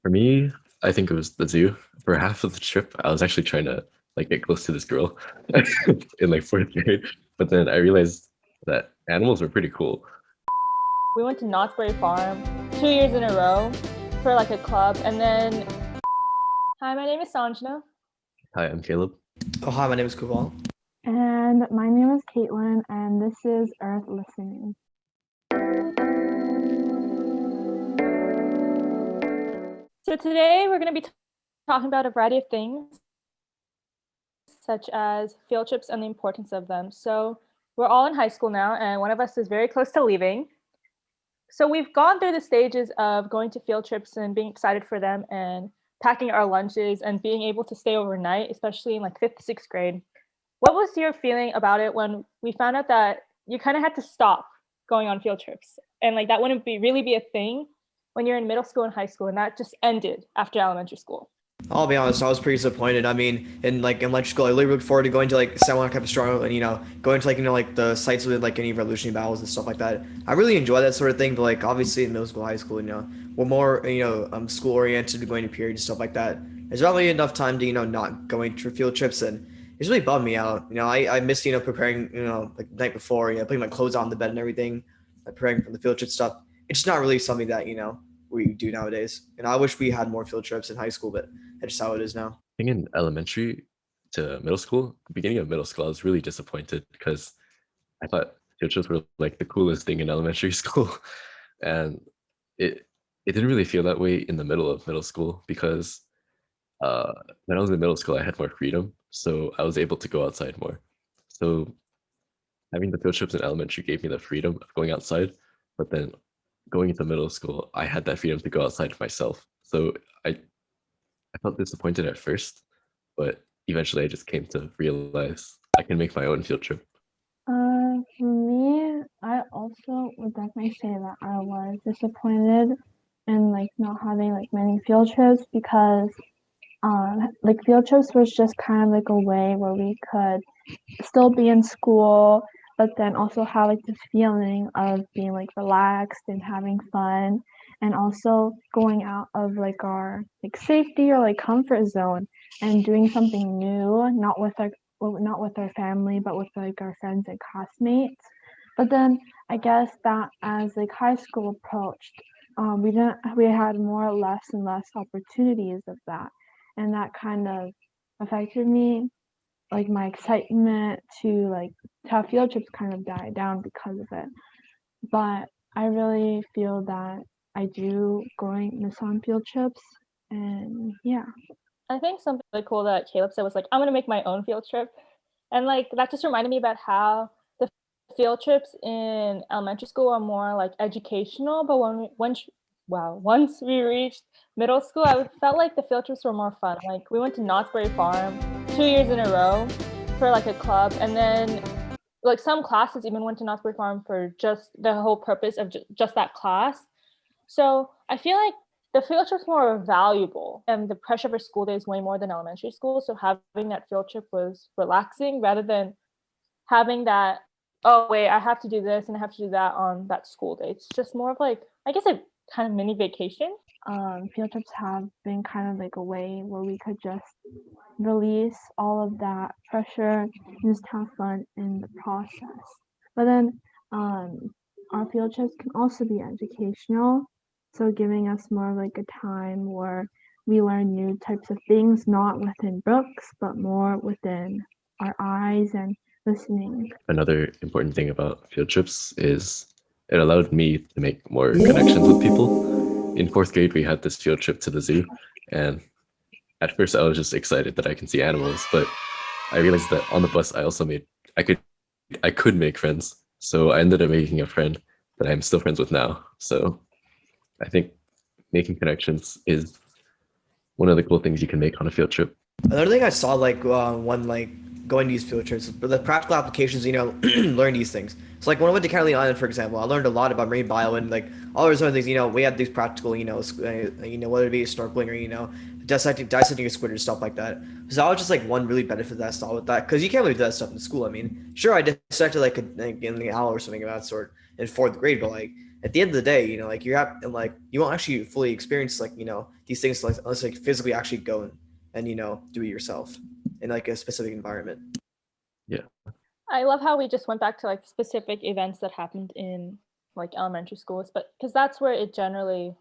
For me, I think it was the zoo. For half of the trip, I was actually trying to like get close to this girl in like fourth grade, but then I realized that animals were pretty cool. We went to Knott's Berry Farm 2 years in a row for like a club. And then, hi, my name is Sanjana. Hi, I'm Caleb. Oh, hi, my name is Kuval. And my name is Katelyn, and this is EarthListening. So today we're going to be talking about a variety of things, such as field trips and the importance of them. So we're all in high school now, and one of us is very close to leaving. So we've gone through the stages of going to field trips and being excited for them and packing our lunches and being able to stay overnight, especially in like fifth, sixth grade. What was your feeling about it when we found out that you kind of had to stop going on field trips and like that wouldn't really be a thing when you're in middle school and high school, and that just ended after elementary school? I'll be honest, I was pretty disappointed. I mean, in elementary school, I really looked forward to going to like San Juan Capistrano and going to like the sites with like any revolutionary battles and stuff like that. I really enjoy that sort of thing, but like obviously in middle school, high school, we're more school oriented, going to periods and stuff like that. There's not really enough time to not going to field trips, and it's really bummed me out. I missed preparing like the night before, putting my clothes on the bed and everything, like preparing for the field trip stuff. It's just not really something that we do nowadays, and I wish we had more field trips in high school, but that's just how it is now. I think in elementary to middle school, beginning of middle school, I was really disappointed because I thought field trips were like the coolest thing in elementary school, and it didn't really feel that way in the middle of middle school because when I was in middle school, I had more freedom, so I was able to go outside more. So having the field trips in elementary gave me the freedom of going outside, but then going into middle school, I had that freedom to go outside myself. So I felt disappointed at first, but eventually I just came to realize I can make my own field trip. For me, I also would definitely say that I was disappointed in like not having like many field trips because like field trips was just kind of like a way where we could still be in school, but then also have like this feeling of being like relaxed and having fun, and also going out of like our like safety or like comfort zone and doing something new, not with our family, but with like our friends and classmates. But then I guess that as like high school approached, we had more or less and less opportunities of that, and that kind of affected me. Like my excitement to have field trips kind of died down because of it. But I really feel that I do miss on field trips, and yeah. I think something really cool that Caleb said was like, I'm going to make my own field trip. And like that just reminded me about how the field trips in elementary school are more like educational, but once we reached middle school, I felt like the field trips were more fun. Like we went to Knott's Berry Farm 2 years in a row for like a club, and then like some classes even went to Knott's Berry Farm for just the whole purpose of just that class. So I feel like the field trip's more valuable, and the pressure for school days way more than elementary school. So having that field trip was relaxing rather than having that, oh wait, I have to do this and I have to do that on that school day. It's just more of like, I guess, a kind of mini vacation. Field trips have been kind of like a way where we could just release all of that pressure and just have fun in the process. But then our field trips can also be educational, so giving us more like a time where we learn new types of things, not within books, but more within our eyes and listening. Another important thing about field trips is it allowed me to make more connections with people. In fourth grade, we had this field trip to the zoo, and at first I was just excited that I can see animals, but I realized that on the bus I could make friends. So I ended up making a friend that I'm still friends with now. So I think making connections is one of the cool things you can make on a field trip. Another thing I saw when going to these field trips, but the practical applications, learn these things. So like when I went to Katelyn Island, for example, I learned a lot about marine bio and like all those other things. We had these practical, whether it be snorkeling or dissecting a squid or stuff like that. So that was just like one really benefit that I saw with that, because you can't really do that stuff in school. I mean, sure, I dissected like in the owl or something of that sort in fourth grade, but like at the end of the day, you know, like you have, and like you won't actually fully experience like, you know, these things like unless like physically actually go and you know do it yourself in like a specific environment. Yeah. I love how we just went back to like specific events that happened in like elementary schools, but because that's where it generally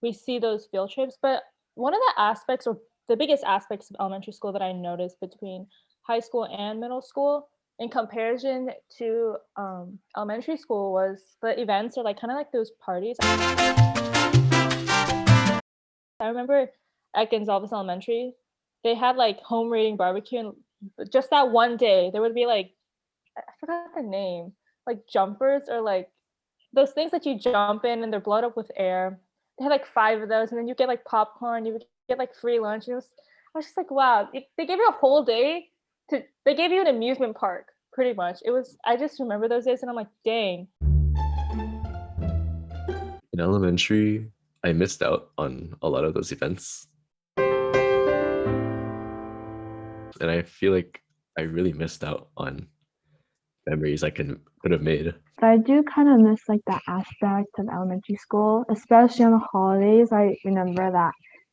we see those field trips. But one of the aspects or the biggest aspects of elementary school that I noticed between high school and middle school in comparison to elementary school was the events or like kind of like those parties. I remember at Gonzalez Elementary, they had like home raiding barbecue, and just that one day there would be like I forgot the name, like jumpers or like those things that you jump in and they're blowed up with air. They had like 5 of those, and then you get like popcorn, you would get like free lunch. And I was just like, wow, they gave you a whole day they gave you an amusement park pretty much. I just remember those days and I'm like, dang. In elementary, I missed out on a lot of those events. And I feel like I really missed out on memories I could have made. But I do kind of miss like that aspect of elementary school, especially on the holidays. I remember that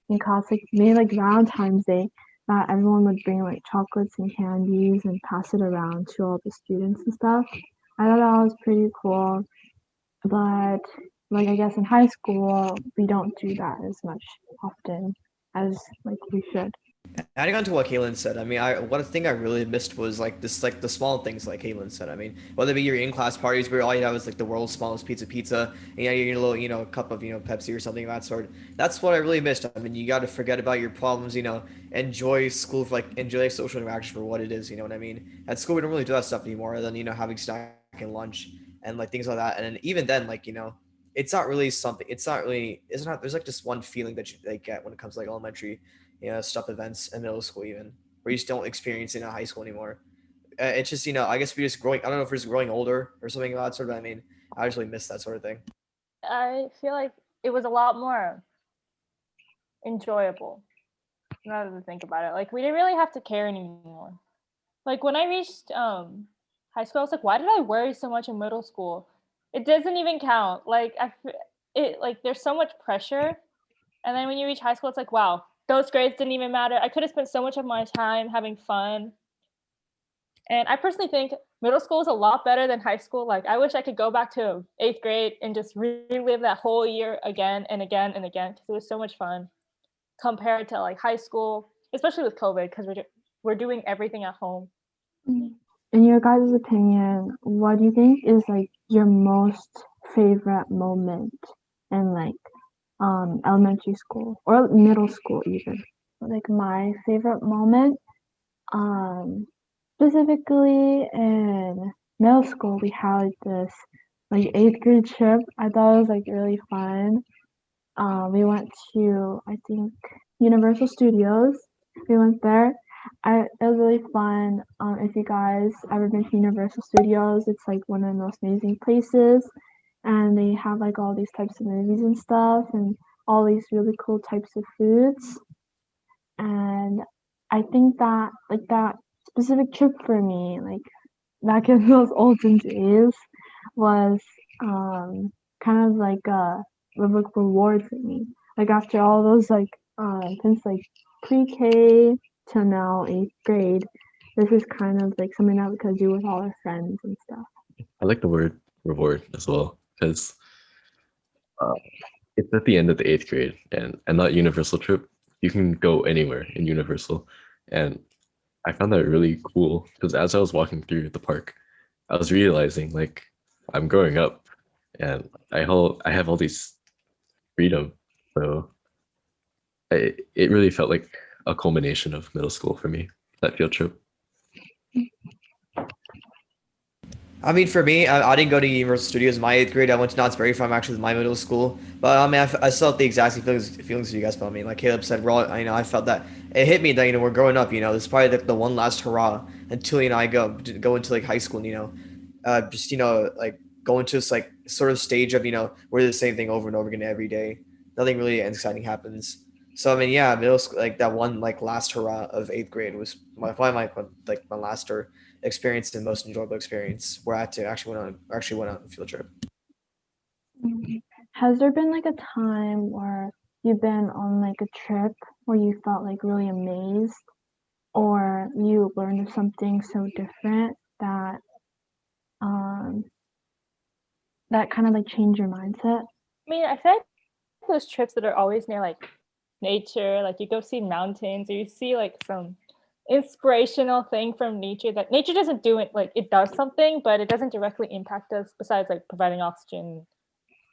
in class, like maybe like Valentine's Day, that everyone would bring like chocolates and candies and pass it around to all the students and stuff. I thought that was pretty cool. But like I guess in high school, we don't do that as much often as like we should. Adding on to what Katelyn said, I mean, one thing I really missed was like this, like the small things, like Katelyn said. I mean, whether it be your in-class parties where all you have is like the world's smallest pizza, and you know, your little, you know, cup of, you know, Pepsi or something of that sort. That's what I really missed. I mean, you got to forget about your problems, you know, enjoy school, for, like enjoy social interaction for what it is. You know what I mean? At school, we don't really do that stuff anymore. Other than you know having snack and lunch and like things like that. And then even then, like you know, it's not really something. It's not really. It's not. There's like just one feeling that you like get when it comes to like elementary, you know, stuff events in middle school even where you just don't experience it in high school anymore. It's just you know I guess we just growing. I don't know if we're just growing older or something of that sort. But I mean, I just really miss that sort of thing. I feel like it was a lot more enjoyable now that I think about it. Like we didn't really have to care anymore. Like when I reached high school, I was like, why did I worry so much in middle school? It doesn't even count. Like it like there's so much pressure, and then when you reach high school, it's like, wow, those grades didn't even matter. I could have spent so much of my time having fun. And I personally think middle school is a lot better than high school. Like I wish I could go back to 8th grade and just relive that whole year again and again and again because it was so much fun compared to like high school, especially with COVID because we're doing everything at home. In your guys' opinion, what do you think is like your most favorite moment in like elementary school or middle school even? Like my favorite moment, specifically in middle school, we had this like 8th grade trip. I thought it was like really fun. We went to I think Universal Studios. We went there. It was really fun. If you guys ever been to Universal Studios, it's like one of the most amazing places, and they have like all these types of movies and stuff, and all these really cool types of foods. And I think that like that specific trip for me, like back in those olden days, was kind of like a reward for me. Like after all those like since like pre-K to now 8th grade, this is kind of like something that we could do with all our friends and stuff. I like the word reward as well because uh, it's at the end of the 8th grade, and that Universal trip, you can go anywhere in Universal, and I found that really cool because as I was walking through the park, I was realizing like I'm growing up, and I have all these freedom, so it really felt like a culmination of middle school for me, that field trip. I mean, for me, I didn't go to Universal Studios in my 8th grade. I went to Knott's Berry Farm actually with my middle school. But I mean, I still have the exact same feelings you guys felt. I mean, like Caleb said, we're all, you know, I felt that it hit me that, you know, we're growing up, you know, this is probably the one last hurrah until, you know, I go into like high school and, you know, just, you know, like go into this like sort of stage of, you know, we're the same thing over and over again every day. Nothing really exciting happens. So, I mean, yeah, middle school, like that one like last hurrah of 8th grade was probably my last or experience and most enjoyable experience where I had to actually went on a field trip. Has there been like a time where you've been on like a trip where you felt like really amazed, or you learned something so different that um that kind of like changed your mindset? I mean, I feel like those trips that are always near like nature, like you go see mountains or you see like some inspirational thing from nature that nature doesn't do it, like it does something, but it doesn't directly impact us besides like providing oxygen,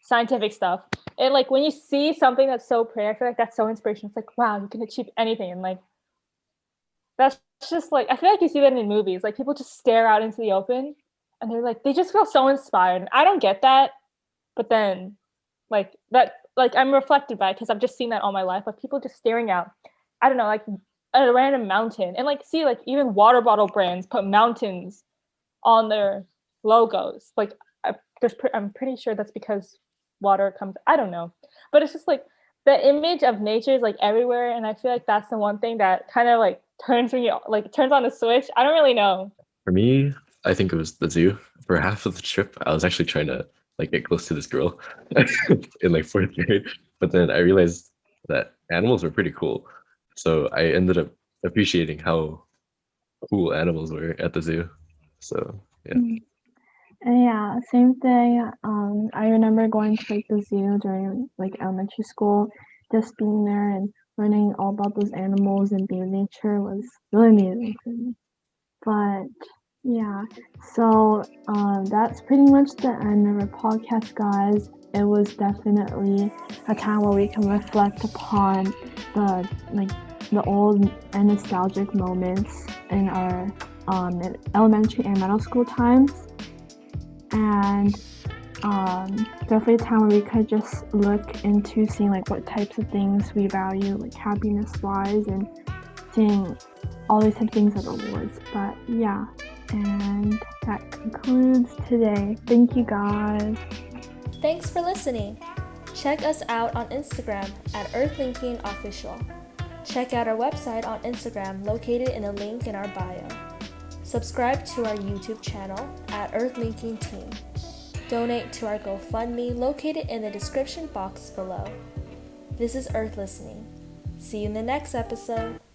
scientific stuff. And like when you see something that's so pretty, I feel like that's so inspirational. It's like, wow, you can achieve anything. And like that's just like I feel like you see that in movies. Like people just stare out into the open and they're like they just feel so inspired. And I don't get that, but then like that like I'm reflected by it because I've just seen that all my life. Like people just staring out, I don't know, like at a random mountain and like see like even water bottle brands put mountains on their logos. Like I'm pretty sure that's because water comes. I don't know, but it's just like the image of nature is like everywhere, and I feel like that's the one thing that kind of like turns me like turns on the switch. I don't really know. For me, I think it was the zoo. For half of the trip, I was actually trying to like get close to this girl in like fourth grade, but then I realized that animals were pretty cool. So I ended up appreciating how cool animals were at the zoo. So yeah. And yeah, same thing. I remember going to like the zoo during like elementary school, just being there and learning all about those animals and being in nature was really amazing for me. But yeah, so that's pretty much the end of our podcast, guys. It was definitely a time where we can reflect upon the the old and nostalgic moments in our elementary and middle school times, and definitely a time where we could just look into seeing like what types of things we value, like happiness wise, and seeing all these types of things as awards. But yeah, and that concludes today. Thank you, guys. Thanks for listening. Check us out on Instagram at EarthLinking Official. Check out our website on Instagram located in the link in our bio. Subscribe to our YouTube channel at EarthLinking Team. Donate to our GoFundMe located in the description box below. This is EarthListening. See you in the next episode.